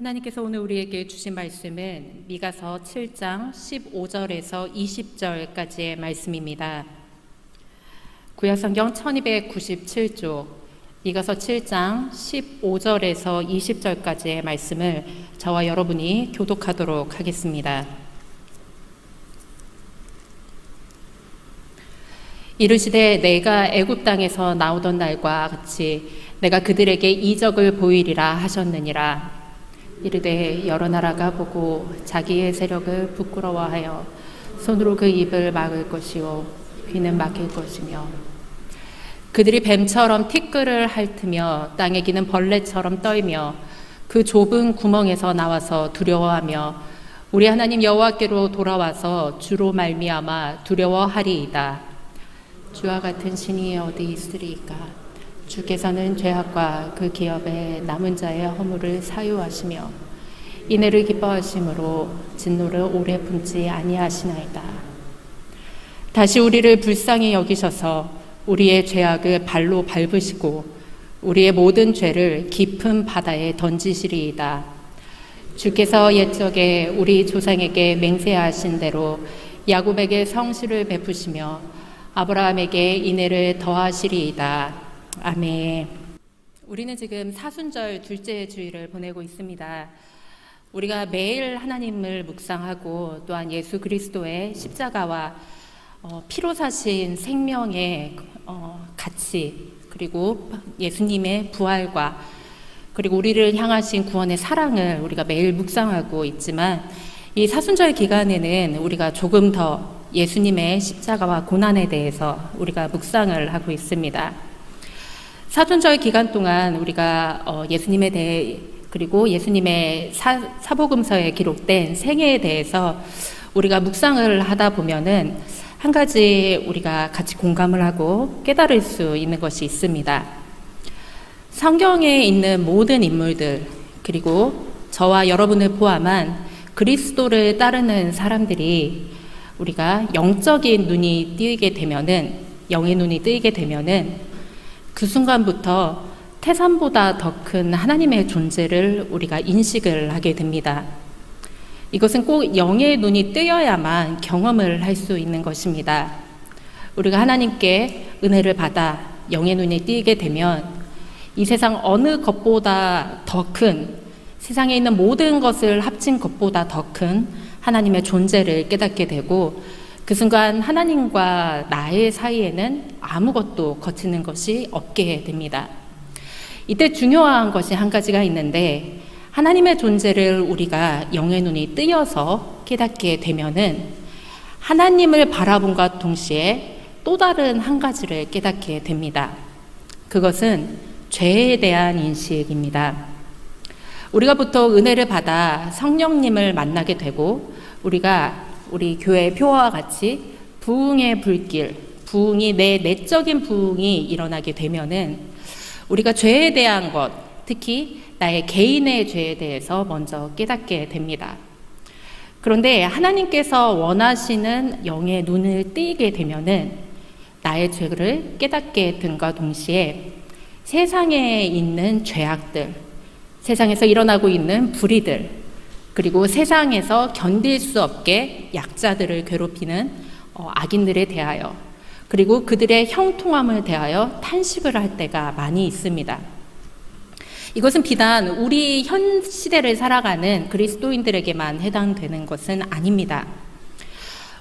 하나님께서 오늘 우리에게 주신 말씀은 미가서 7장 15절에서 20절까지의 말씀입니다. 구약성경 1297쪽 미가서 7장 15절에서 20절까지의 말씀을 저와 여러분이 교독하도록 하겠습니다. 이르시되 내가 애굽 땅에서 나오던 날과 같이 내가 그들에게 이적을 보이리라 하셨느니라. 이르되 여러 나라가 보고 자기의 세력을 부끄러워하여 손으로 그 입을 막을 것이요 귀는 막힐 것이며 그들이 뱀처럼 티끌을 핥으며 땅에 기는 벌레처럼 떨며 그 좁은 구멍에서 나와서 두려워하며 우리 하나님 여호와께로 돌아와서 주로 말미암아 두려워하리이다. 주와 같은 신이 어디 있으리이까? 주께서는 죄악과 그 기업에 남은 자의 허물을 사유하시며 인애를 기뻐하심으로 진노를 오래 품지 아니하시나이다. 다시 우리를 불쌍히 여기셔서 우리의 죄악을 발로 밟으시고 우리의 모든 죄를 깊은 바다에 던지시리이다. 주께서 옛적에 우리 조상에게 맹세하신 대로 야곱에게 성실을 베푸시며 아브라함에게 인애를 더하시리이다. 아멘. 우리는 지금 사순절 둘째 주일을 보내고 있습니다. 우리가 매일 하나님을 묵상하고 또한 예수 그리스도의 십자가와 피로 사신 생명의 가치, 그리고 예수님의 부활과 그리고 우리를 향하신 구원의 사랑을 우리가 매일 묵상하고 있지만 이 사순절 기간에는 우리가 조금 더 예수님의 십자가와 고난에 대해서 우리가 묵상을 하고 있습니다. 사순절 기간 동안 우리가 예수님에 대해 그리고 예수님의 사복음서에 기록된 생애에 대해서 우리가 묵상을 하다 보면은 한 가지 우리가 같이 공감을 하고 깨달을 수 있는 것이 있습니다. 성경에 있는 모든 인물들 그리고 저와 여러분을 포함한 그리스도를 따르는 사람들이 우리가 영적인 눈이 뜨이게 되면은 영의 눈이 뜨이게 되면은 그 순간부터 태산보다 더 큰 하나님의 존재를 우리가 인식을 하게 됩니다. 이것은 꼭 영의 눈이 뜨여야만 경험을 할 수 있는 것입니다. 우리가 하나님께 은혜를 받아 영의 눈이 뜨이게 되면 이 세상 어느 것보다 더 큰, 세상에 있는 모든 것을 합친 것보다 더 큰 하나님의 존재를 깨닫게 되고 그 순간 하나님과 나의 사이에는 아무것도 거치는 것이 없게 됩니다. 이때 중요한 것이 한 가지가 있는데 하나님의 존재를 우리가 영의 눈이 뜨여서 깨닫게 되면은 하나님을 바라본과 동시에 또 다른 한 가지를 깨닫게 됩니다. 그것은 죄에 대한 인식입니다. 우리가 보통 은혜를 받아 성령님을 만나게 되고 우리 교회의 표와 같이 부흥의 불길, 부흥이 내적인 부흥이 일어나게 되면은 우리가 죄에 대한 것, 특히 나의 개인의 죄에 대해서 먼저 깨닫게 됩니다. 그런데 하나님께서 원하시는 영의 눈을 뜨이게 되면은 나의 죄를 깨닫게 됨과 동시에 세상에 있는 죄악들, 세상에서 일어나고 있는 불의들, 그리고 세상에서 견딜 수 없게 약자들을 괴롭히는 악인들에 대하여 그리고 그들의 형통함을 대하여 탄식을 할 때가 많이 있습니다. 이것은 비단 우리 현 시대를 살아가는 그리스도인들에게만 해당되는 것은 아닙니다.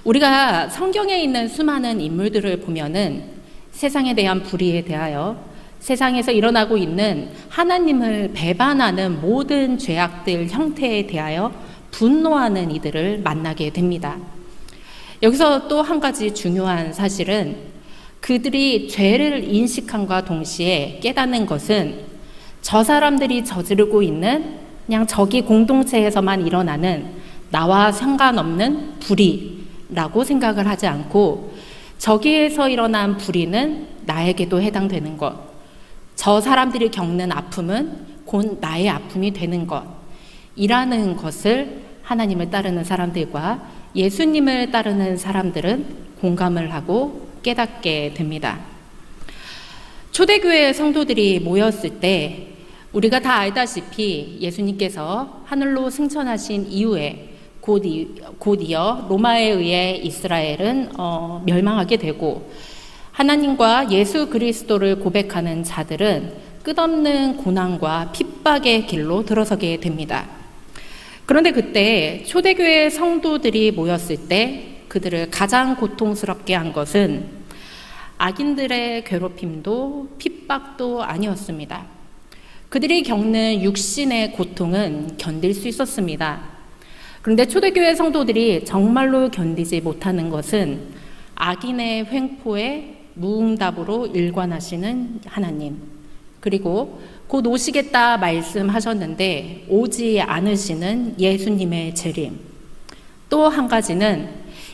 우리가 성경에 있는 수많은 인물들을 보면은 세상에 대한 불의에 대하여 세상에서 일어나고 있는 하나님을 배반하는 모든 죄악들 형태에 대하여 분노하는 이들을 만나게 됩니다. 여기서 또 한 가지 중요한 사실은 그들이 죄를 인식함과 동시에 깨닫는 것은 저 사람들이 저지르고 있는 그냥 저기 공동체에서만 일어나는 나와 상관없는 불의라고 생각을 하지 않고 저기에서 일어난 불의는 나에게도 해당되는 것, 저 사람들이 겪는 아픔은 곧 나의 아픔이 되는 것이라는 것을 하나님을 따르는 사람들과 예수님을 따르는 사람들은 공감을 하고 깨닫게 됩니다. 초대교회 성도들이 모였을 때 우리가 다 알다시피 예수님께서 하늘로 승천하신 이후에 곧이어 로마에 의해 이스라엘은 멸망하게 되고, 하나님과 예수 그리스도를 고백하는 자들은 끝없는 고난과 핍박의 길로 들어서게 됩니다. 그런데 그때 초대교회 성도들이 모였을 때 그들을 가장 고통스럽게 한 것은 악인들의 괴롭힘도 핍박도 아니었습니다. 그들이 겪는 육신의 고통은 견딜 수 있었습니다. 그런데 초대교회 성도들이 정말로 견디지 못하는 것은 악인의 횡포에 무응답으로 일관하시는 하나님, 그리고 곧 오시겠다 말씀하셨는데 오지 않으시는 예수님의 재림, 또 한 가지는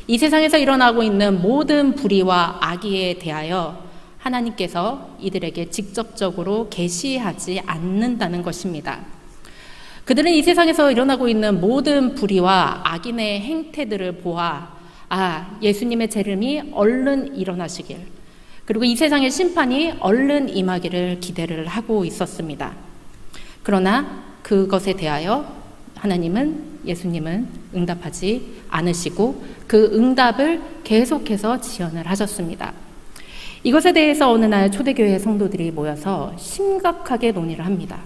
이 세상에서 일어나고 있는 모든 불의와 악의에 대하여 하나님께서 이들에게 직접적으로 계시하지 않는다는 것입니다. 그들은 이 세상에서 일어나고 있는 모든 불의와 악인의 행태들을 보아 예수님의 재림이 얼른 일어나시길, 그리고 이 세상의 심판이 얼른 임하기를 기대를 하고 있었습니다. 그러나 그것에 대하여 예수님은 응답하지 않으시고 그 응답을 계속해서 지연을 하셨습니다. 이것에 대해서 어느 날 초대교회 성도들이 모여서 심각하게 논의를 합니다.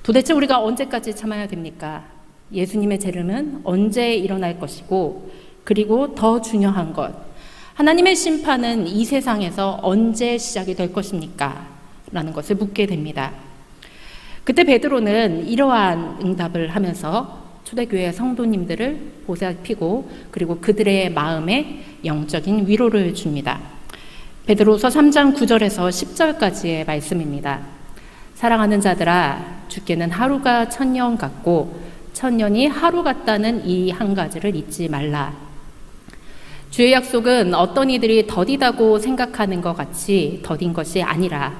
도대체 우리가 언제까지 참아야 됩니까? 예수님의 재림은 언제 일어날 것이고, 그리고 더 중요한 것, 하나님의 심판은 이 세상에서 언제 시작이 될 것입니까? 라는 것을 묻게 됩니다. 그때 베드로는 이러한 응답을 하면서 초대교회 성도님들을 보살피고 그리고 그들의 마음에 영적인 위로를 줍니다. 베드로서 3장 9절에서 10절까지의 말씀입니다. 사랑하는 자들아, 주께는 하루가 1000년 같고 1000년이 하루 같다는 이 한 가지를 잊지 말라. 주의 약속은 어떤 이들이 더디다고 생각하는 것 같이 더딘 것이 아니라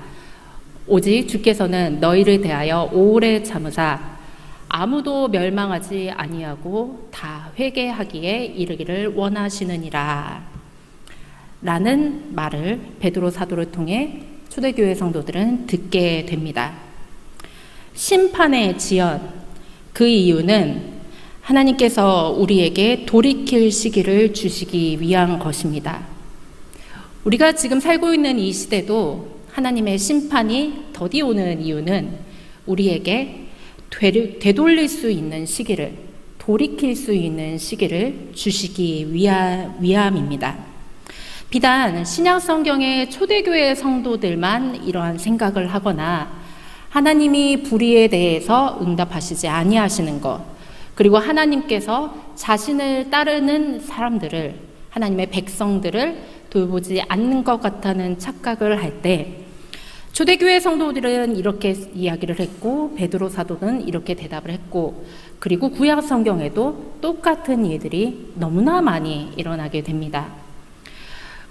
오직 주께서는 너희를 대하여 오래 참으사 아무도 멸망하지 아니하고 다 회개하기에 이르기를 원하시느니라 라는 말을 베드로 사도를 통해 초대교회 성도들은 듣게 됩니다. 심판의 지연, 그 이유는 하나님께서 우리에게 돌이킬 시기를 주시기 위한 것입니다. 우리가 지금 살고 있는 이 시대도 하나님의 심판이 더디 오는 이유는 우리에게 되돌릴 수 있는 시기를, 돌이킬 수 있는 시기를 주시기 위함입니다. 비단 신약 성경의 초대교회 성도들만 이러한 생각을 하거나 하나님이 불의에 대해서 응답하시지 아니하시는 것, 그리고 하나님께서 자신을 따르는 사람들을, 하나님의 백성들을 돌보지 않는 것 같다는 착각을 할 때 초대교회 성도들은 이렇게 이야기를 했고 베드로 사도는 이렇게 대답을 했고, 그리고 구약 성경에도 똑같은 일들이 너무나 많이 일어나게 됩니다.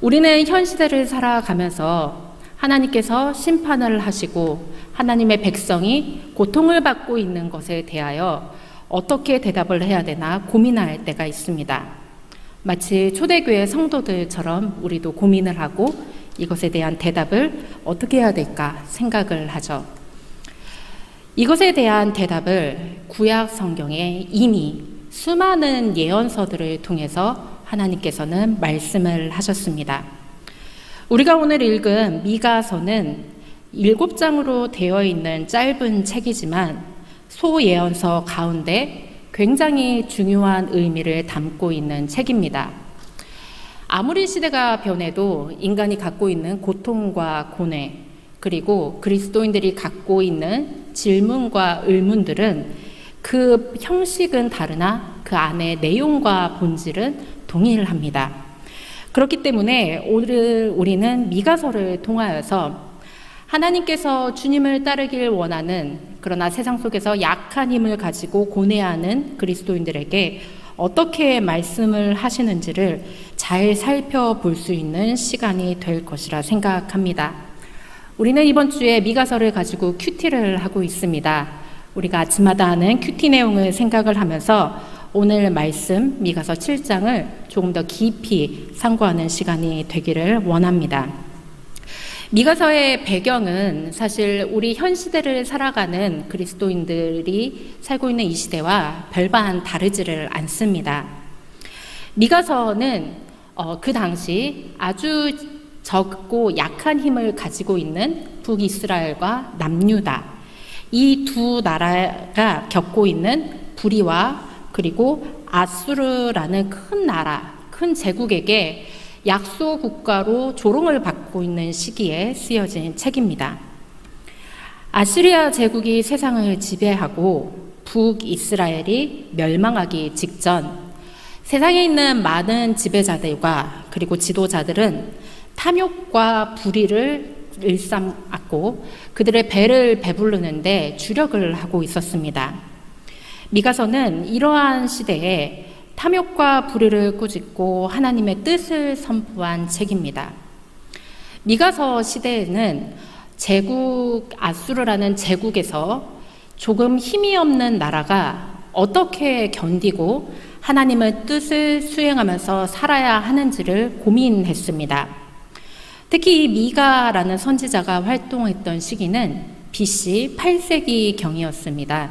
우리는 현 시대를 살아가면서 하나님께서 심판을 하시고 하나님의 백성이 고통을 받고 있는 것에 대하여 어떻게 대답을 해야 되나 고민할 때가 있습니다. 마치 초대교회 성도들처럼 우리도 고민을 하고 이것에 대한 대답을 어떻게 해야 될까 생각을 하죠. 이것에 대한 대답을 구약 성경에 이미 수많은 예언서들을 통해서 하나님께서는 말씀을 하셨습니다. 우리가 오늘 읽은 미가서는 7장으로 되어 있는 짧은 책이지만 소예언서 가운데 굉장히 중요한 의미를 담고 있는 책입니다. 아무리 시대가 변해도 인간이 갖고 있는 고통과 고뇌, 그리고 그리스도인들이 갖고 있는 질문과 의문들은 그 형식은 다르나 그 안에 내용과 본질은 동일합니다. 그렇기 때문에 오늘 우리는 미가서를 통하여서 하나님께서 주님을 따르길 원하는, 그러나 세상 속에서 약한 힘을 가지고 고뇌하는 그리스도인들에게 어떻게 말씀을 하시는지를 잘 살펴볼 수 있는 시간이 될 것이라 생각합니다. 우리는 이번 주에 미가서를 가지고 큐티를 하고 있습니다. 우리가 아침마다 하는 큐티 내용을 생각을 하면서 오늘 말씀 미가서 7장을 조금 더 깊이 상고하는 시간이 되기를 원합니다. 미가서의 배경은 사실 우리 현 시대를 살아가는 그리스도인들이 살고 있는 이 시대와 별반 다르지를 않습니다. 미가서는 그 당시 아주 적고 약한 힘을 가지고 있는 북이스라엘과 남유다, 이 두 나라가 겪고 있는 불의와 그리고 아수르라는 큰 나라, 큰 제국에게 약소 국가로 조롱을 받고 있는 시기에 쓰여진 책입니다. 아시리아 제국이 세상을 지배하고 북이스라엘이 멸망하기 직전 세상에 있는 많은 지배자들과 그리고 지도자들은 탐욕과 불의를 일삼았고 그들의 배를 배부르는데 주력을 하고 있었습니다. 미가서는 이러한 시대에 탐욕과 불의를 꾸짖고 하나님의 뜻을 선포한 책입니다. 미가서 시대에는 제국 아수르라는 제국에서 조금 힘이 없는 나라가 어떻게 견디고 하나님의 뜻을 수행하면서 살아야 하는지를 고민했습니다. 특히 이 미가라는 선지자가 활동했던 시기는 BC 8세기 경이었습니다.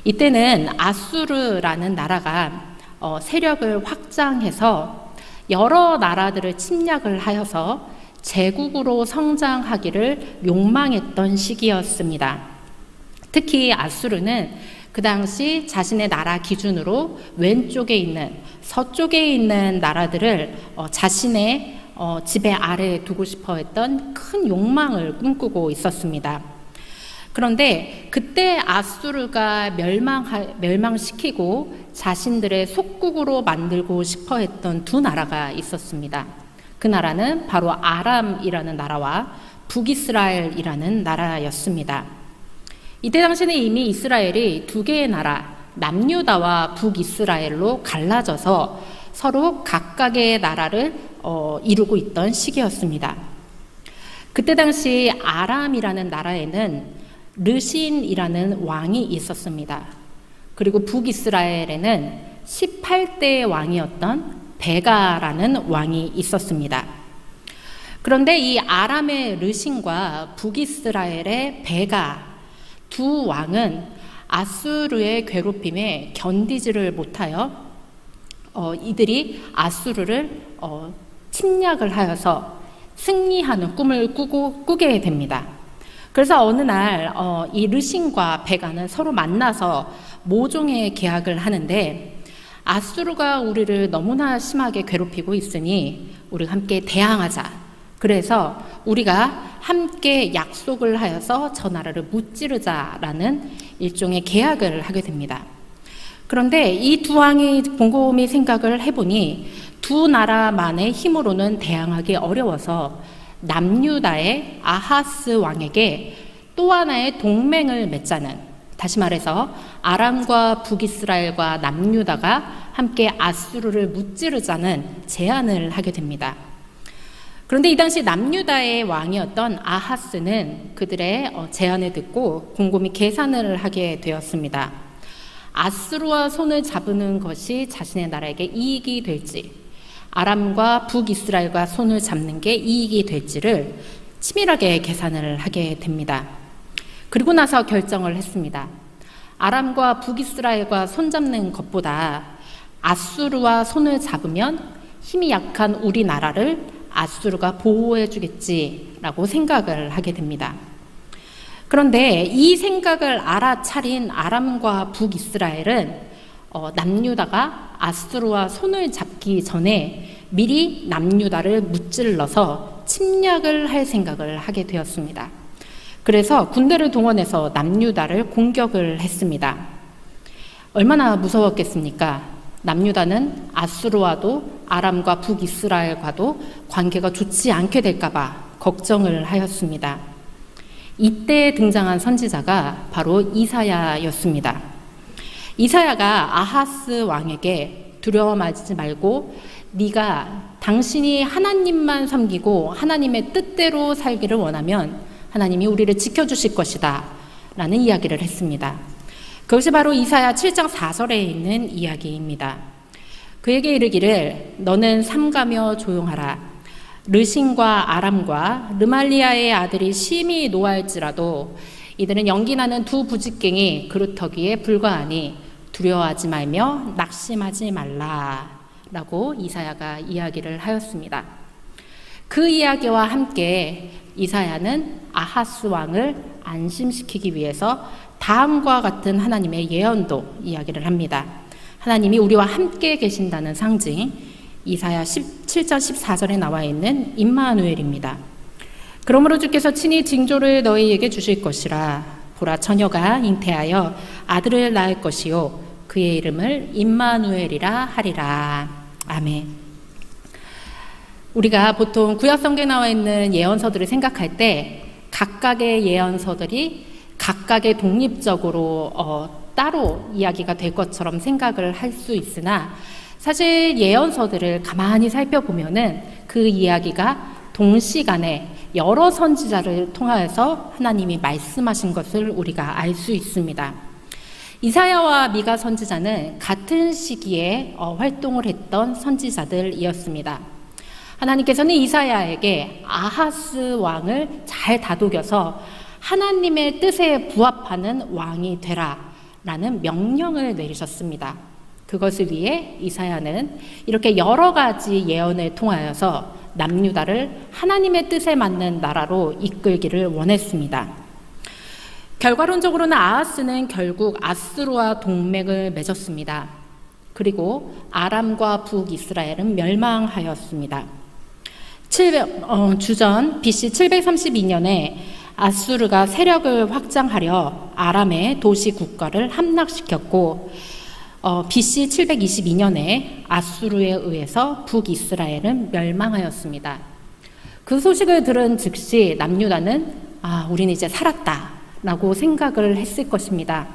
이때는 아수르라는 나라가 세력을 확장해서 여러 나라들을 침략을 하여서 제국으로 성장하기를 욕망했던 시기였습니다. 특히 아수르는 그 당시 자신의 나라 기준으로 왼쪽에 있는 서쪽에 있는 나라들을 자신의 지배 아래에 두고 싶어 했던 큰 욕망을 꿈꾸고 있었습니다. 그런데 그때 아수르가 멸망시키고 자신들의 속국으로 만들고 싶어 했던 두 나라가 있었습니다. 그 나라는 바로 아람이라는 나라와 북이스라엘이라는 나라였습니다. 이때 당시에는 이미 이스라엘이 두 개의 나라, 남유다와 북이스라엘로 갈라져서 서로 각각의 나라를 이루고 있던 시기였습니다. 그때 당시 아람이라는 나라에는 르신이라는 왕이 있었습니다. 그리고 북이스라엘에는 18대의 왕이었던 베가라는 왕이 있었습니다. 그런데 이 아람의 르신과 북이스라엘의 베가 두 왕은 아수르의 괴롭힘에 견디지를 못하여 이들이 아수르를 침략을 하여서 승리하는 꿈을 꾸게 됩니다. 그래서 어느 날 이 르신과 베가는 서로 만나서 모종의 계약을 하는데 아수르가 우리를 너무나 심하게 괴롭히고 있으니 우리 함께 대항하자. 그래서 우리가 함께 약속을 하여서 저 나라를 무찌르자라는 일종의 계약을 하게 됩니다. 그런데 이 두 왕이 곰곰이 생각을 해보니 두 나라만의 힘으로는 대항하기 어려워서 남유다의 아하스 왕에게 또 하나의 동맹을 맺자는, 다시 말해서 아람과 북이스라엘과 남유다가 함께 아수르를 무찌르자는 제안을 하게 됩니다. 그런데 이 당시 남유다의 왕이었던 아하스는 그들의 제안을 듣고 곰곰이 계산을 하게 되었습니다. 아수르와 손을 잡는 것이 자신의 나라에게 이익이 될지, 아람과 북이스라엘과 손을 잡는 게 이익이 될지를 치밀하게 계산을 하게 됩니다. 그리고 나서 결정을 했습니다. 아람과 북이스라엘과 손잡는 것보다 아수르와 손을 잡으면 힘이 약한 우리나라를 아수르가 보호해 주겠지라고 생각을 하게 됩니다. 그런데 이 생각을 알아차린 아람과 북이스라엘은 남유다가 아수르와 손을 잡기 전에 미리 남유다를 무찔러서 침략을 할 생각을 하게 되었습니다. 그래서 군대를 동원해서 남유다를 공격을 했습니다. 얼마나 무서웠겠습니까? 남유다는 아수르와도 아람과 북이스라엘과도 관계가 좋지 않게 될까봐 걱정을 하였습니다. 이때 등장한 선지자가 바로 이사야였습니다. 이사야가 아하스 왕에게 두려워하지 말고 네가 당신이 하나님만 섬기고 하나님의 뜻대로 살기를 원하면 하나님이 우리를 지켜주실 것이다 라는 이야기를 했습니다. 그것이 바로 이사야 7장 4절에 있는 이야기입니다. 그에게 이르기를 너는 삼가며 조용하라. 르신과 아람과 르말리아의 아들이 심히 노할지라도 이들은 연기나는 두 부직갱이 그루터기에 불과하니 두려워하지 말며 낙심하지 말라라고 이사야가 이야기를 하였습니다. 그 이야기와 함께 이사야는 아하스 왕을 안심시키기 위해서 다음과 같은 하나님의 예언도 이야기를 합니다. 하나님이 우리와 함께 계신다는 상징, 이사야 17장 14절에 나와 있는 임마누엘입니다. 그러므로 주께서 친히 징조를 너희에게 주실 것이라. 보라, 처녀가 잉태하여 아들을 낳을 것이요 그의 이름을 임마누엘이라 하리라. 아멘. 우리가 보통 구약 성경에 나와 있는 예언서들을 생각할 때 각각의 예언서들이 각각의 독립적으로 따로 이야기가 될 것처럼 생각을 할 수 있으나 사실 예언서들을 가만히 살펴보면은 그 이야기가 동시간에 여러 선지자를 통하여서 하나님이 말씀하신 것을 우리가 알 수 있습니다. 이사야와 미가 선지자는 같은 시기에 활동을 했던 선지자들이었습니다. 하나님께서는 이사야에게 아하스 왕을 잘 다독여서 하나님의 뜻에 부합하는 왕이 되라 라는 명령을 내리셨습니다. 그것을 위해 이사야는 이렇게 여러 가지 예언을 통하여서 남유다를 하나님의 뜻에 맞는 나라로 이끌기를 원했습니다. 결과론적으로는 아하스는 결국 아수르와 동맹을 맺었습니다. 그리고 아람과 북이스라엘은 멸망하였습니다. 주전 BC 732년에 아수르가 세력을 확장하려 아람의 도시 국가를 함락시켰고 BC 722년에 아수르에 의해서 북이스라엘은 멸망하였습니다. 그 소식을 들은 즉시 남유다는 우리는 이제 살았다라고 생각을 했을 것입니다.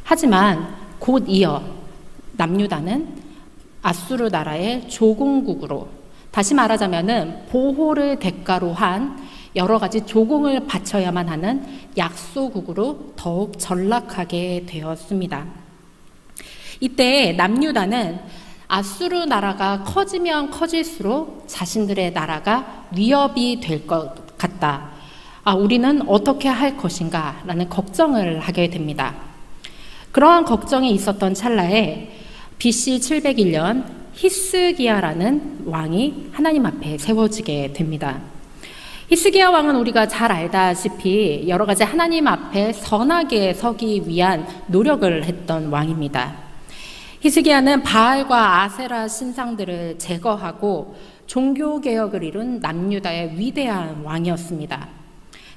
하지만 곧 이어 남유다는 아수르 나라의 조공국으로, 다시 말하자면은 보호를 대가로 한 여러 가지 조공을 바쳐야만 하는 약소국으로 더욱 전락하게 되었습니다. 이때 남유다는 아수르 나라가 커지면 커질수록 자신들의 나라가 위협이 될 것 같다. 우리는 어떻게 할 것인가? 라는 걱정을 하게 됩니다. 그러한 걱정이 있었던 찰나에 BC 701년 히스기야라는 왕이 하나님 앞에 세워지게 됩니다. 히스기야 왕은 우리가 잘 알다시피 여러 가지 하나님 앞에 선하게 서기 위한 노력을 했던 왕입니다. 히스기야는 바알과 아세라 신상들을 제거하고 종교개혁을 이룬 남유다의 위대한 왕이었습니다.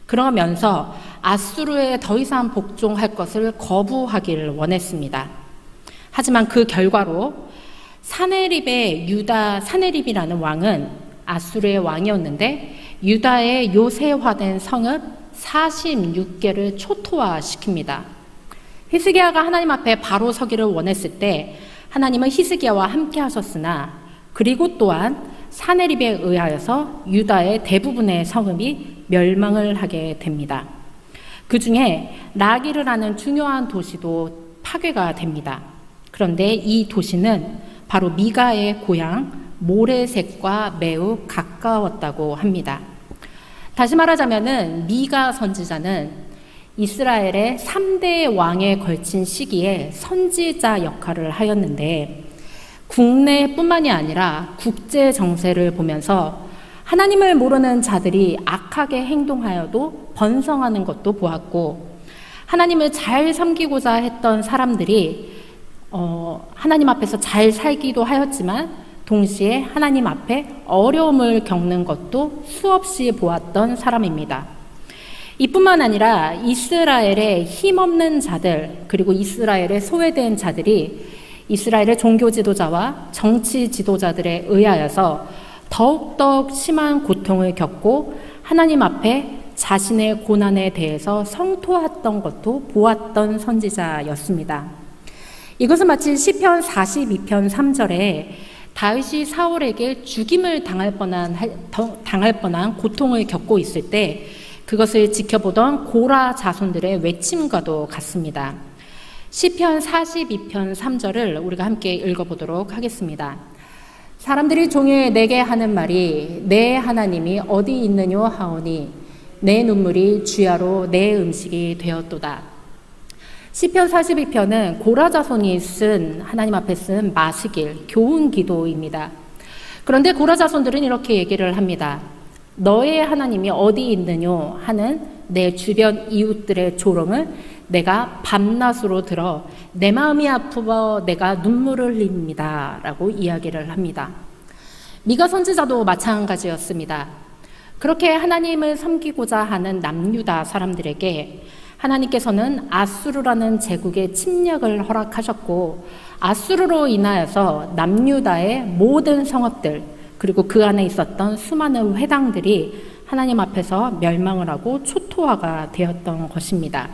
그러면서 아수르에 더 이상 복종할 것을 거부하기를 원했습니다. 하지만 그 결과로 사네립이라는 왕은 아수르의 왕이었는데 유다의 요새화된 성읍 46개를 초토화시킵니다. 히스기야가 하나님 앞에 바로 서기를 원했을 때 하나님은 히스기야와 함께 하셨으나 그리고 또한 사네립에 의하여서 유다의 대부분의 성읍이 멸망을 하게 됩니다. 그 중에 라기르라는 중요한 도시도 파괴가 됩니다. 그런데 이 도시는 바로 미가의 고향 모레셋과 매우 가까웠다고 합니다. 다시 말하자면은 미가 선지자는 이스라엘의 3대 왕에 걸친 시기에 선지자 역할을 하였는데 국내뿐만이 아니라 국제 정세를 보면서 하나님을 모르는 자들이 악하게 행동하여도 번성하는 것도 보았고 하나님을 잘 섬기고자 했던 사람들이 하나님 앞에서 잘 살기도 하였지만 동시에 하나님 앞에 어려움을 겪는 것도 수없이 보았던 사람입니다. 이뿐만 아니라 이스라엘의 힘없는 자들 그리고 이스라엘의 소외된 자들이 이스라엘의 종교 지도자와 정치 지도자들에 의하여서 더욱더 심한 고통을 겪고 하나님 앞에 자신의 고난에 대해서 성토했던 것도 보았던 선지자였습니다. 이것은 마치 시편 42편 3절에 다윗이 사울에게 죽임을 당할 뻔한 고통을 겪고 있을 때 그것을 지켜보던 고라 자손들의 외침과도 같습니다. 시편 42편 3절을 우리가 함께 읽어보도록 하겠습니다. 사람들이 종일 내게 하는 말이 내 하나님이 어디 있느뇨 하오니 내 눈물이 주야로 내 음식이 되었도다. 시편 42편은 고라 자손이 쓴 하나님 앞에 쓴 마시길 교훈 기도입니다. 그런데 고라 자손들은 이렇게 얘기를 합니다. 너의 하나님이 어디 있느뇨 하는 내 주변 이웃들의 조롱을 내가 밤낮으로 들어 내 마음이 아프어 내가 눈물을 흘립니다 라고 이야기를 합니다. 미가 선지자도 마찬가지였습니다. 그렇게 하나님을 섬기고자 하는 남유다 사람들에게 하나님께서는 아수르라는 제국의 침략을 허락하셨고 아수르로 인하여서 남유다의 모든 성읍들 그리고 그 안에 있었던 수많은 회당들이 하나님 앞에서 멸망을 하고 초토화가 되었던 것입니다.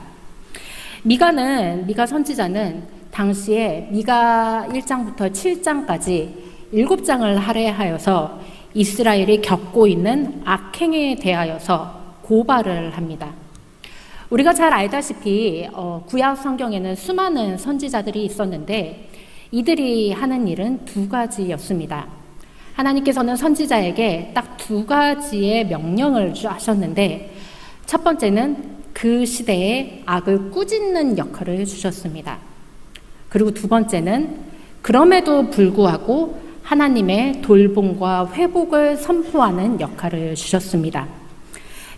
미가 선지자는 당시에 미가 1장부터 7장까지 7장을 할애하여서 이스라엘이 겪고 있는 악행에 대하여서 고발을 합니다. 우리가 잘 알다시피 구약 성경에는 수많은 선지자들이 있었는데 이들이 하는 일은 두 가지였습니다. 하나님께서는 선지자에게 딱 두 가지의 명령을 하셨는데 첫 번째는 그 시대에 악을 꾸짖는 역할을 주셨습니다. 그리고 두 번째는 그럼에도 불구하고 하나님의 돌봄과 회복을 선포하는 역할을 주셨습니다.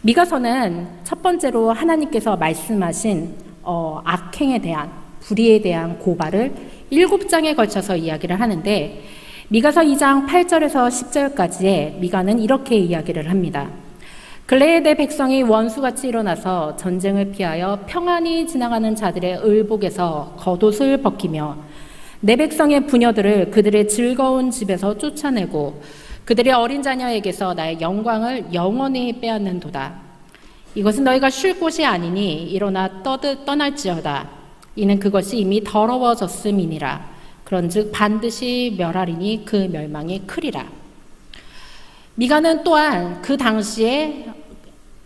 미가서는 첫 번째로 하나님께서 말씀하신 악행에 대한 불의에 대한 고발을 7장에 걸쳐서 이야기를 하는데 미가서 2장 8절에서 10절까지에 미가는 이렇게 이야기를 합니다. 근래에 내 백성이 원수같이 일어나서 전쟁을 피하여 평안히 지나가는 자들의 의복에서 겉옷을 벗기며 내 백성의 부녀들을 그들의 즐거운 집에서 쫓아내고 그들의 어린 자녀에게서 나의 영광을 영원히 빼앗는도다. 이것은 너희가 쉴 곳이 아니니 일어나 떠날지어다. 이는 그것이 이미 더러워졌음이니라. 그런즉 반드시 멸하리니 그 멸망이 크리라. 미가는 또한 그 당시에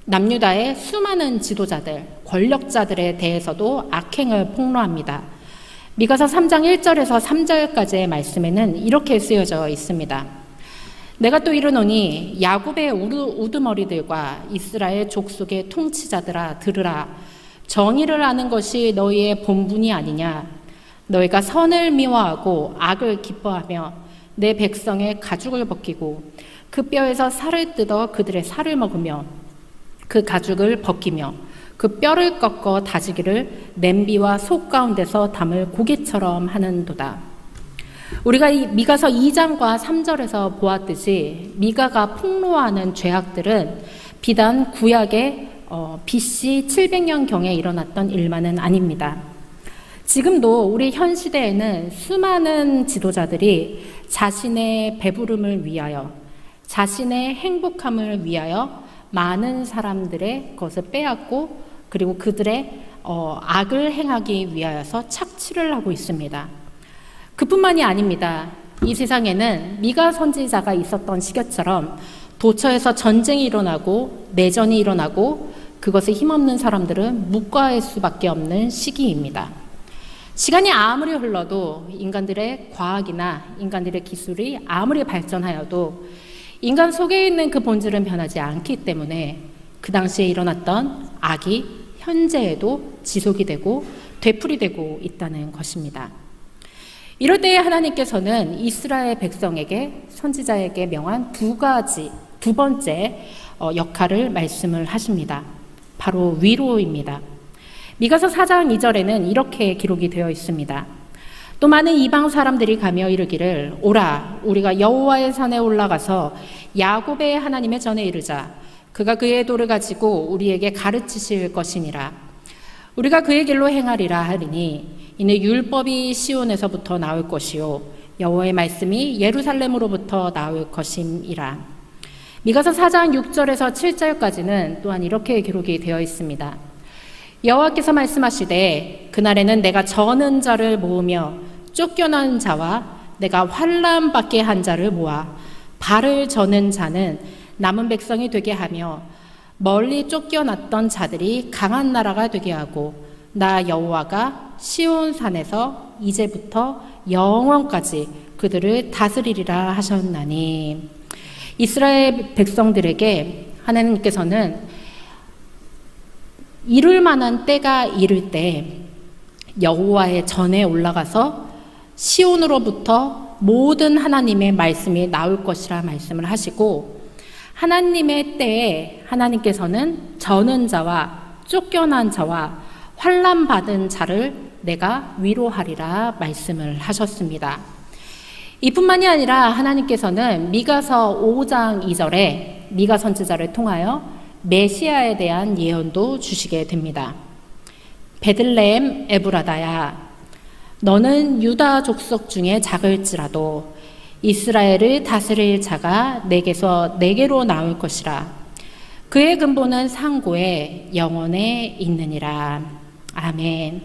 남유다의 수많은 지도자들, 권력자들에 대해서도 악행을 폭로합니다. 미가서 3장 1절에서 3절까지의 말씀에는 이렇게 쓰여져 있습니다. 내가 또 이르노니 야곱의 우두머리들과 이스라엘 족속의 통치자들아 들으라. 정의를 아는 것이 너희의 본분이 아니냐. 너희가 선을 미워하고 악을 기뻐하며 내 백성의 가죽을 벗기고 그 뼈에서 살을 뜯어 그들의 살을 먹으며 그 가죽을 벗기며 그 뼈를 꺾어 다지기를 냄비와 속 가운데서 담을 고기처럼 하는도다. 우리가 이 미가서 2장과 3절에서 보았듯이 미가가 폭로하는 죄악들은 비단 구약의 BC 700년경에 일어났던 일만은 아닙니다. 지금도 우리 현 시대에는 수많은 지도자들이 자신의 배부름을 위하여 자신의 행복함을 위하여 많은 사람들의 것을 빼앗고 그리고 그들의 악을 행하기 위하여서 착취를 하고 있습니다. 그뿐만이 아닙니다. 이 세상에는 미가 선지자가 있었던 시기처럼 도처에서 전쟁이 일어나고 내전이 일어나고 그것에 힘없는 사람들은 묵과할 수밖에 없는 시기입니다. 시간이 아무리 흘러도 인간들의 과학이나 인간들의 기술이 아무리 발전하여도 인간 속에 있는 그 본질은 변하지 않기 때문에 그 당시에 일어났던 악이 현재에도 지속이 되고 되풀이되고 있다는 것입니다. 이럴 때에 하나님께서는 이스라엘 백성에게 선지자에게 명한 두 번째 역할을 말씀을 하십니다. 바로 위로입니다. 미가서 4장 2절에는 이렇게 기록이 되어 있습니다. 또 많은 이방 사람들이 가며 이르기를 오라 우리가 여호와의 산에 올라가서 야곱의 하나님의 전에 이르자 그가 그의 도를 가지고 우리에게 가르치실 것이니라. 우리가 그의 길로 행하리라 하리니 이는 율법이 시온에서부터 나올 것이요 여호와의 말씀이 예루살렘으로부터 나올 것임이라. 미가서 4장 6절에서 7절까지는 또한 이렇게 기록이 되어 있습니다. 여호와께서 말씀하시되 그날에는 내가 저는 자를 모으며 쫓겨난 자와 내가 환난 받게 한 자를 모아 발을 저는 자는 남은 백성이 되게 하며 멀리 쫓겨났던 자들이 강한 나라가 되게 하고 나 여호와가 시온산에서 이제부터 영원까지 그들을 다스리리라 하셨나니. 이스라엘 백성들에게 하나님께서는 이룰 만한 때가 이를 때 여호와의 전에 올라가서 시온으로부터 모든 하나님의 말씀이 나올 것이라 말씀을 하시고, 하나님의 때에 하나님께서는 저는 자와 쫓겨난 자와 환난 받은 자를 내가 위로하리라 말씀을 하셨습니다. 이뿐만이 아니라 하나님께서는 미가서 5장 2절에 미가 선지자를 통하여 메시아에 대한 예언도 주시게 됩니다. 베들레헴 에브라다야, 너는 유다 족속 중에 작을지라도 이스라엘을 다스릴 자가 내게서 내게로 나올 것이라. 그의 근본은 상고에 영원에 있느니라. 아멘.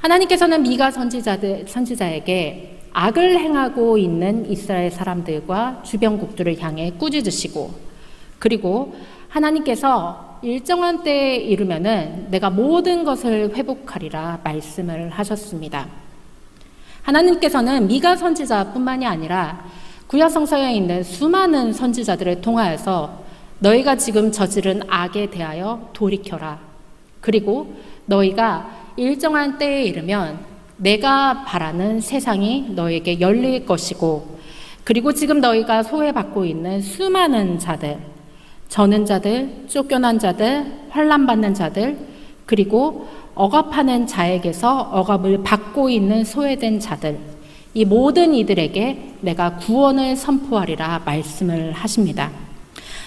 하나님께서는 미가 선지자에게 악을 행하고 있는 이스라엘 사람들과 주변국들을 향해 꾸짖으시고, 그리고 하나님께서 일정한 때에 이르면은 내가 모든 것을 회복하리라 말씀을 하셨습니다. 하나님께서는 미가 선지자뿐만이 아니라 구약 성서에 있는 수많은 선지자들을 통하여서 너희가 지금 저지른 악에 대하여 돌이켜라. 그리고 너희가 일정한 때에 이르면 내가 바라는 세상이 너에게 열릴 것이고, 그리고 지금 너희가 소외받고 있는 수많은 자들, 저는 자들, 쫓겨난 자들, 환난받는 자들, 그리고 억압하는 자에게서 억압을 받고 있는 소외된 자들, 이 모든 이들에게 내가 구원을 선포하리라 말씀을 하십니다.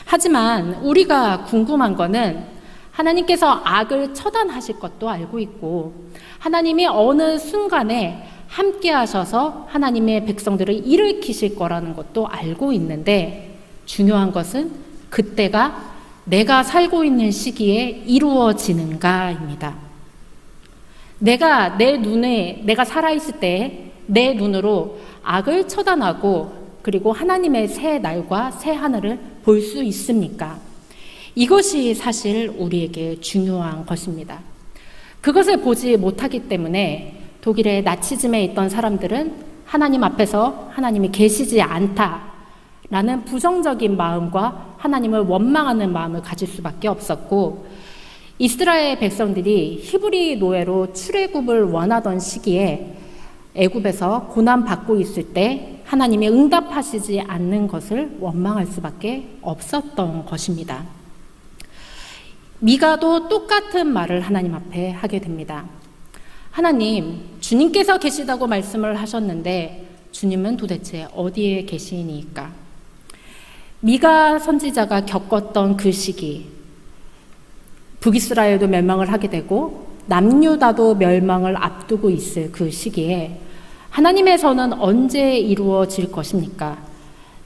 하지만 우리가 궁금한 거는 하나님께서 악을 처단하실 것도 알고 있고, 하나님이 어느 순간에 함께 하셔서 하나님의 백성들을 일으키실 거라는 것도 알고 있는데, 중요한 것은 그때가 내가 살고 있는 시기에 이루어지는가입니다. 내가 살아있을 때 내 눈으로 악을 처단하고 그리고 하나님의 새 날과 새 하늘을 볼 수 있습니까? 이것이 사실 우리에게 중요한 것입니다. 그것을 보지 못하기 때문에 독일의 나치즘에 있던 사람들은 하나님 앞에서 하나님이 계시지 않다라는 부정적인 마음과 하나님을 원망하는 마음을 가질 수밖에 없었고, 이스라엘 백성들이 히브리 노예로 출애굽을 원하던 시기에 애굽에서 고난받고 있을 때 하나님이 응답하시지 않는 것을 원망할 수밖에 없었던 것입니다. 미가도 똑같은 말을 하나님 앞에 하게 됩니다. 하나님, 주님께서 계시다고 말씀을 하셨는데 주님은 도대체 어디에 계시니까? 미가 선지자가 겪었던 그 시기, 북이스라엘도 멸망을 하게 되고 남유다도 멸망을 앞두고 있을 그 시기에 하나님의 선은 언제 이루어질 것입니까?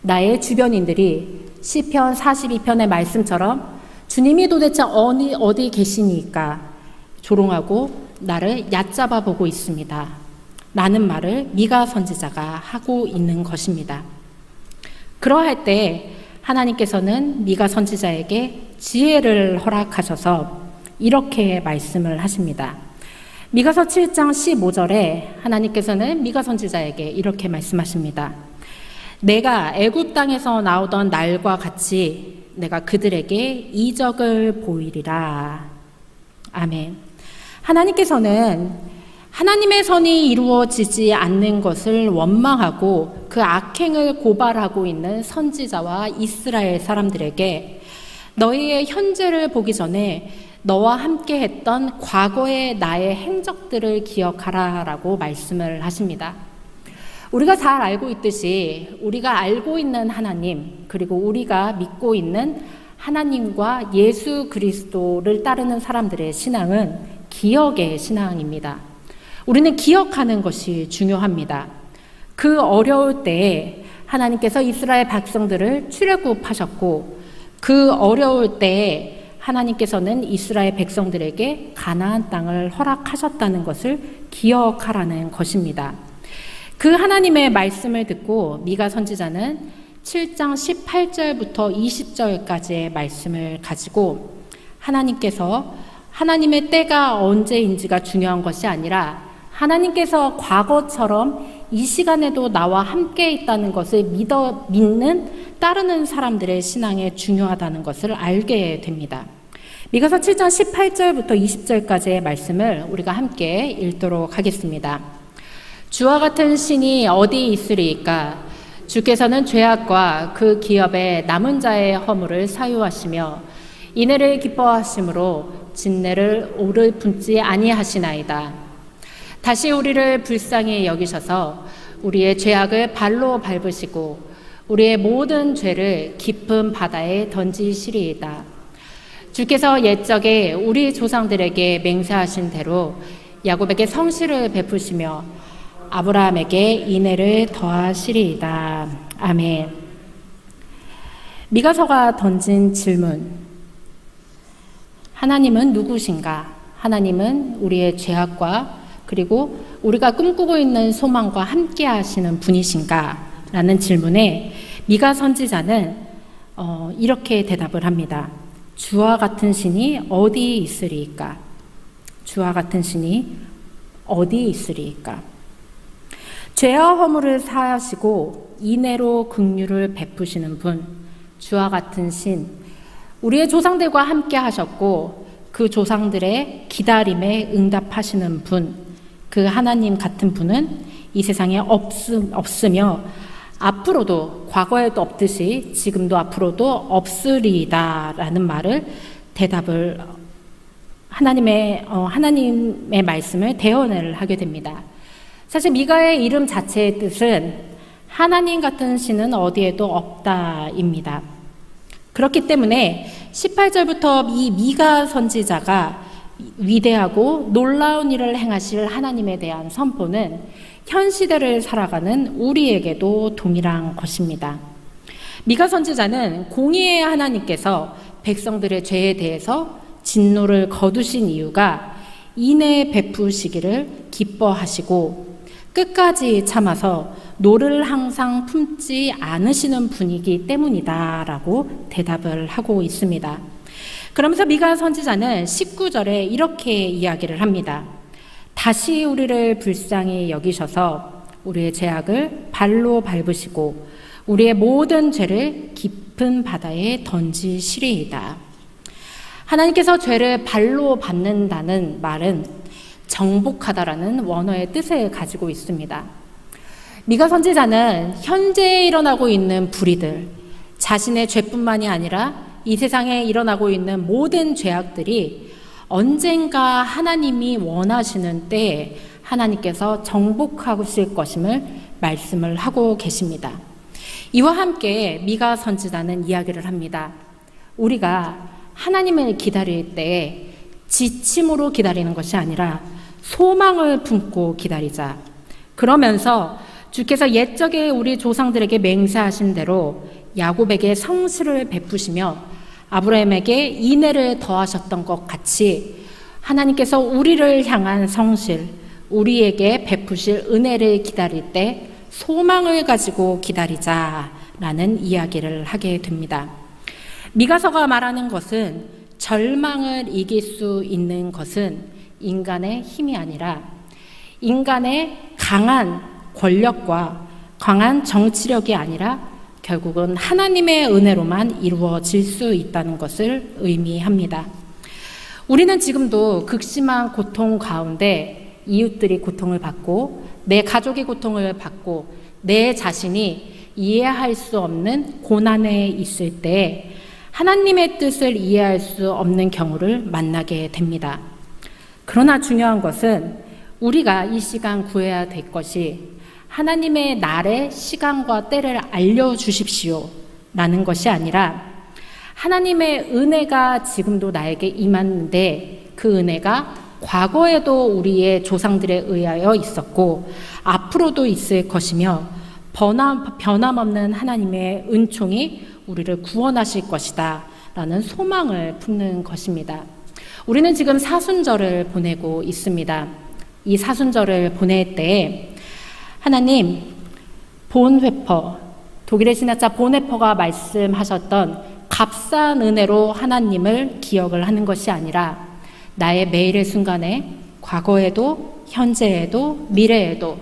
나의 주변인들이 시편 42편의 말씀처럼 주님이 도대체 어디 계시니까 조롱하고 나를 얕잡아 보고 있습니다. 라는 말을 미가 선지자가 하고 있는 것입니다. 그러할 때 하나님께서는 미가 선지자에게 지혜를 허락하셔서 이렇게 말씀을 하십니다. 미가서 7장 15절에 하나님께서는 미가 선지자에게 이렇게 말씀하십니다. 내가 애굽 땅에서 나오던 날과 같이 내가 그들에게 이적을 보이리라. 아멘. 하나님께서는 하나님의 선이 이루어지지 않는 것을 원망하고 그 악행을 고발하고 있는 선지자와 이스라엘 사람들에게 너희의 현재를 보기 전에 너와 함께 했던 과거의 나의 행적들을 기억하라 라고 말씀을 하십니다. 우리가 잘 알고 있듯이 우리가 알고 있는 하나님, 그리고 우리가 믿고 있는 하나님과 예수 그리스도를 따르는 사람들의 신앙은 기억의 신앙입니다. 우리는 기억하는 것이 중요합니다. 그 어려울 때에 하나님께서 이스라엘 백성들을 출애굽하셨고, 그 어려울 때에 하나님께서는 이스라엘 백성들에게 가나안 땅을 허락하셨다는 것을 기억하라는 것입니다. 그 하나님의 말씀을 듣고 미가 선지자는 7장 18절부터 20절까지의 말씀을 가지고 하나님께서 하나님의 때가 언제인지가 중요한 것이 아니라 하나님께서 과거처럼 이 시간에도 나와 함께 있다는 것을 믿는 따르는 사람들의 신앙에 중요하다는 것을 알게 됩니다. 미가서 7장 18절부터 20절까지의 말씀을 우리가 함께 읽도록 하겠습니다. 주와 같은 신이 어디 있으리이까? 주께서는 죄악과 그 기업의 남은 자의 허물을 사유하시며 인애를 기뻐하심으로 진내를 오래 품지 아니하시나이다. 다시 우리를 불쌍히 여기셔서 우리의 죄악을 발로 밟으시고 우리의 모든 죄를 깊은 바다에 던지시리이다. 주께서 옛적에 우리 조상들에게 맹세하신 대로 야곱에게 성실을 베푸시며 아브라함에게 인애를 더하시리이다. 아멘. 미가서가 던진 질문. 하나님은 누구신가? 하나님은 우리의 죄악과 그리고 우리가 꿈꾸고 있는 소망과 함께 하시는 분이신가? 라는 질문에 미가 선지자는 이렇게 대답을 합니다. 주와 같은 신이 어디 있으리이까? 주와 같은 신이 어디 있으리이까? 죄와 허물을 사하시고 인애로 긍휼을 베푸시는 분, 주와 같은 신, 우리의 조상들과 함께 하셨고 그 조상들의 기다림에 응답하시는 분, 그 하나님 같은 분은 이 세상에 없으며 앞으로도 과거에도 없듯이 지금도 앞으로도 없으리이다 라는 말을 대답을 하나님의 말씀을 대언을 하게 됩니다. 사실 미가의 이름 자체의 뜻은 하나님 같은 신은 어디에도 없다입니다. 그렇기 때문에 18절부터 이 미가 선지자가 위대하고 놀라운 일을 행하실 하나님에 대한 선포는 현 시대를 살아가는 우리에게도 동일한 것입니다. 미가 선지자는 공의의 하나님께서 백성들의 죄에 대해서 진노를 거두신 이유가 인애 베푸시기를 기뻐하시고 끝까지 참아서 노를 항상 품지 않으시는 분이기 때문이다라고 대답을 하고 있습니다. 그러면서 미가 선지자는 19절에 이렇게 이야기를 합니다. 다시 우리를 불쌍히 여기셔서 우리의 죄악을 발로 밟으시고 우리의 모든 죄를 깊은 바다에 던지시리이다. 하나님께서 죄를 발로 밟는다는 말은 정복하다라는 원어의 뜻을 가지고 있습니다. 미가 선지자는 현재 일어나고 있는 불의들, 자신의 죄뿐만이 아니라 이 세상에 일어나고 있는 모든 죄악들이 언젠가 하나님이 원하시는 때에 하나님께서 정복하실 것임을 말씀을 하고 계십니다. 이와 함께 미가 선지자는 이야기를 합니다. 우리가 하나님을 기다릴 때 지침으로 기다리는 것이 아니라 소망을 품고 기다리자. 그러면서 주께서 옛적에 우리 조상들에게 맹세하신 대로 야곱에게 성실을 베푸시며 아브라함에게 인애를 더하셨던 것 같이 하나님께서 우리를 향한 성실, 우리에게 베푸실 은혜를 기다릴 때 소망을 가지고 기다리자라는 이야기를 하게 됩니다. 미가서가 말하는 것은 절망을 이길 수 있는 것은 인간의 힘이 아니라 인간의 강한 권력과 강한 정치력이 아니라 결국은 하나님의 은혜로만 이루어질 수 있다는 것을 의미합니다. 우리는 지금도 극심한 고통 가운데 이웃들이 고통을 받고 내 가족이 고통을 받고 내 자신이 이해할 수 없는 고난에 있을 때 하나님의 뜻을 이해할 수 없는 경우를 만나게 됩니다. 그러나 중요한 것은 우리가 이 시간 구해야 될 것이 하나님의 날의 시간과 때를 알려주십시오 라는 것이 아니라 하나님의 은혜가 지금도 나에게 임하는데 그 은혜가 과거에도 우리의 조상들에 의하여 있었고 앞으로도 있을 것이며 변함없는 하나님의 은총이 우리를 구원하실 것이다 라는 소망을 품는 것입니다. 우리는 지금 사순절을 보내고 있습니다. 이 사순절을 보낼 때 하나님 본회퍼, 독일의 신학자 본회퍼가 말씀하셨던 값싼 은혜로 하나님을 기억을 하는 것이 아니라 나의 매일의 순간에 과거에도 현재에도 미래에도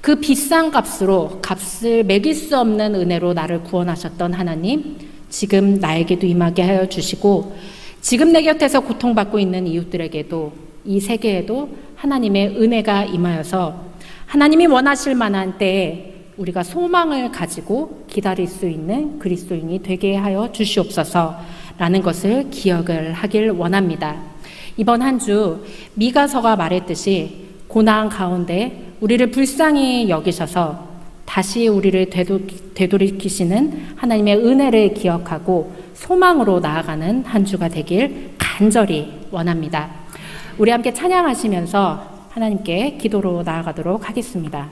그 비싼 값을 매길 수 없는 은혜로 나를 구원하셨던 하나님, 지금 나에게도 임하게 하여 주시고 지금 내 곁에서 고통받고 있는 이웃들에게도 이 세계에도 하나님의 은혜가 임하여서 하나님이 원하실 만한 때에 우리가 소망을 가지고 기다릴 수 있는 그리스도인이 되게 하여 주시옵소서라는 것을 기억을 하길 원합니다. 이번 한 주 미가서가 말했듯이 고난 가운데 우리를 불쌍히 여기셔서 다시 우리를 되돌이키시는 하나님의 은혜를 기억하고 소망으로 나아가는 한 주가 되길 간절히 원합니다. 우리 함께 찬양하시면서 하나님께 기도로 나아가도록 하겠습니다.